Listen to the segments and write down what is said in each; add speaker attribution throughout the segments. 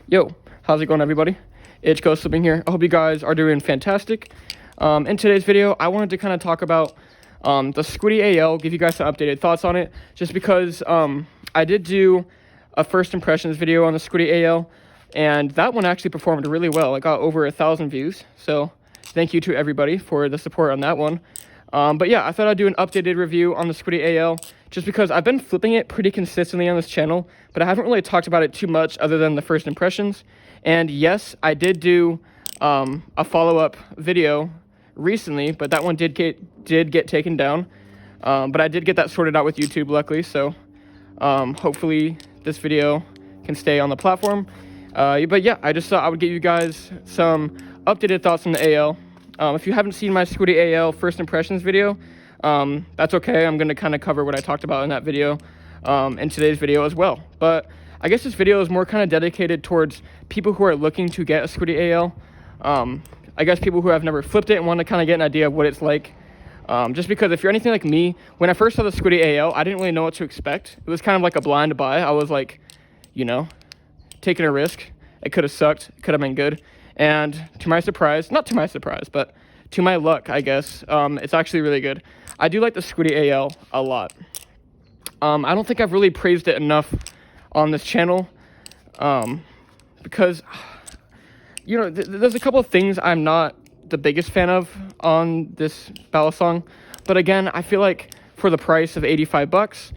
Speaker 1: Yo, how's it going, everybody? It's Ghost Slipping here. I hope you guys are doing fantastic. In today's video, I wanted to kind of talk about the Squiddy AL, give you guys some updated thoughts on it, just because I did do a first impressions video on the Squiddy AL, and that one actually performed really well. It got over 1,000 views, so thank you to everybody for the support on that one. But yeah, I thought I'd do an updated review on the Squiddy AL, just because I've been flipping it pretty consistently on this channel, but I haven't really talked about it too much other than the first impressions. And yes, I did do a follow-up video recently, but that one did get taken down. But I did get that sorted out with YouTube, luckily, so hopefully this video can stay on the platform. But yeah, I just thought I would give you guys some updated thoughts on the AL. If you haven't seen my Squiddy AL first impressions video, that's okay. I'm going to kind of cover what I talked about in that video in today's video as well. But I guess this video is more kind of dedicated towards people who are looking to get a Squiddy AL. I guess people who have never flipped it and want to kind of get an idea of what it's like. Just because if you're anything like me, when I first saw the Squiddy AL, I didn't really know what to expect. It was kind of like a blind buy. I was like, you know, taking a risk. It could have sucked. It could have been good. And to my surprise, not to my surprise, but to my luck, I guess, it's actually really good. I do like the Squiddy AL a lot. I don't think I've really praised it enough on this channel, because, you know, there's a couple of things I'm not the biggest fan of on this ballad song, but again, I feel like for the price of 85 bucks,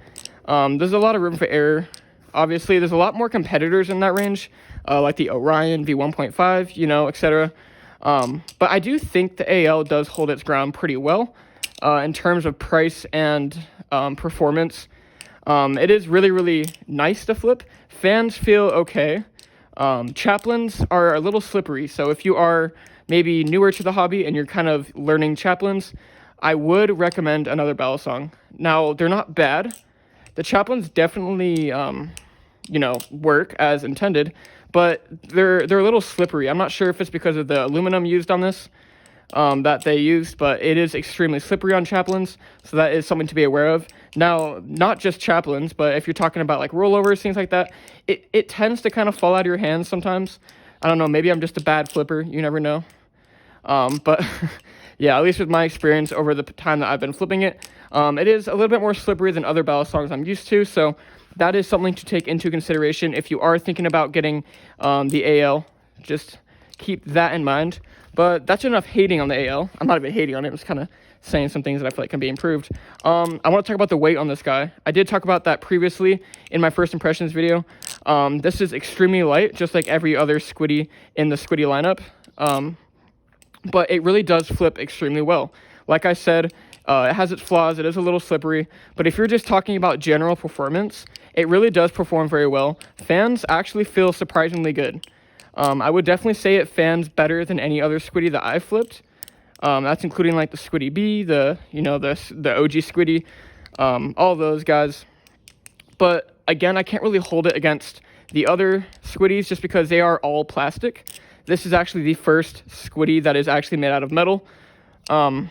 Speaker 1: there's a lot of room for error. Obviously, there's a lot more competitors in that range, like the Orion V1.5, you know, etc. But I do think the AL does hold its ground pretty well in terms of price and performance. It is really, really nice to flip. Fans feel okay. Chaplains are a little slippery, so if you are maybe newer to the hobby and you're kind of learning chaplains, I would recommend another ballad song. Now, they're not bad. The chaplains definitely, you know, work as intended, but they're a little slippery. I'm not sure if it's because of the aluminum used on this that they used, but it is extremely slippery on chaplains, so that is something to be aware of. Now, not just chaplains, but if you're talking about like rollovers, things like that, it tends to kind of fall out of your hands sometimes. I don't know, maybe I'm just a bad flipper, you never know. But yeah, at least with my experience over the time that I've been flipping it, it is a little bit more slippery than other ballad songs I'm used to, so that is something to take into consideration if you are thinking about getting the AL. Just keep that in mind. But that's enough hating on the AL. I'm not even hating on it. I'm just kind of saying some things that I feel like can be improved. I want to talk about the weight on this guy. I did talk about that previously in my first impressions video. This is extremely light, just like every other Squiddy in the Squiddy lineup. But it really does flip extremely well. Like I said, it has its flaws. It is a little slippery. But if you're just talking about general performance, it really does perform very well. Fans actually feel surprisingly good. I would definitely say it fans better than any other Squiddy that I've flipped. That's including like the Squiddy B, the OG Squiddy, all those guys. But again, I can't really hold it against the other Squiddies just because they are all plastic. This is actually the first Squiddy that is actually made out of metal. I'm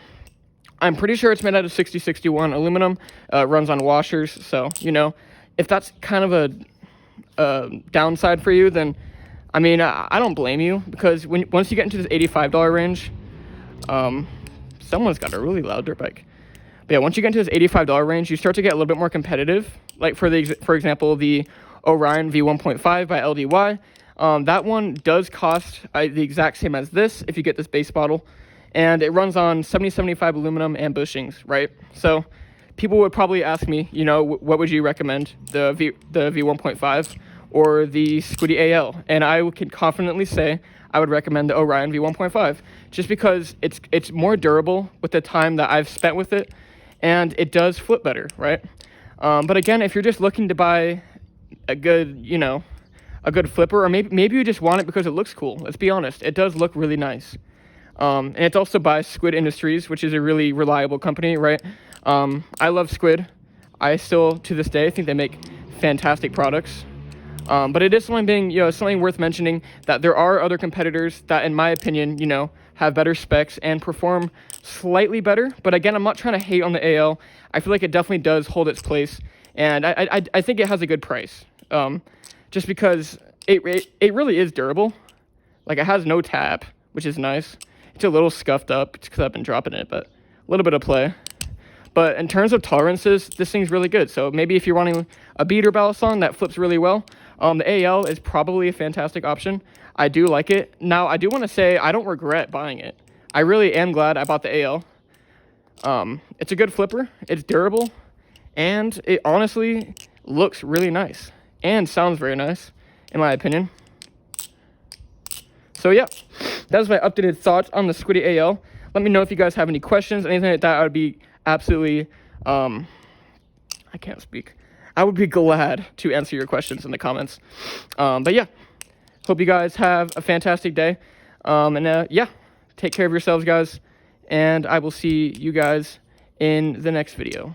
Speaker 1: pretty sure it's made out of 6061 aluminum, runs on washers, so, you know, if that's kind of a downside for you, then, I mean, I don't blame you, because once you get into this $85 range, someone's got a really loud dirt bike. But yeah, once you get into this $85 range, you start to get a little bit more competitive, like for example, the Orion V1.5 by LDY. That one does cost the exact same as this if you get this base bottle. And it runs on 7075 aluminum and bushings, right? So people would probably ask me, you know, what would you recommend, the V1.5 or the Squiddy AL? And I can confidently say I would recommend the Orion V1.5, just because it's more durable with the time that I've spent with it, and it does flip better, right? But again, if you're just looking to buy a good, you know, a good flipper, or maybe you just want it because it looks cool. Let's be honest, it does look really nice. And it's also by Squid Industries, which is a really reliable company, right? I love Squid. I still, to this day, think they make fantastic products. But it is something worth mentioning that there are other competitors that, in my opinion, you know, have better specs and perform slightly better. But again, I'm not trying to hate on the AL. I feel like it definitely does hold its place, and I think it has a good price. Just because it really is durable. Like, it has no tap, which is nice. It's a little scuffed up because I've been dropping it, but a little bit of play. But in terms of tolerances, this thing's really good. So maybe if you're wanting a beater balisong that flips really well, the AL is probably a fantastic option. I do like it. Now, I do want to say I don't regret buying it. I really am glad I bought the AL. It's a good flipper. It's durable. And it honestly looks really nice. And sounds very nice, in my opinion. So yeah, that was my updated thoughts on the Squiddy AL. Let me know if you guys have any questions, anything like that. I would be absolutely, I can't speak. I would be glad to answer your questions in the comments. But yeah, hope you guys have a fantastic day. Yeah, take care of yourselves, guys. And I will see you guys in the next video.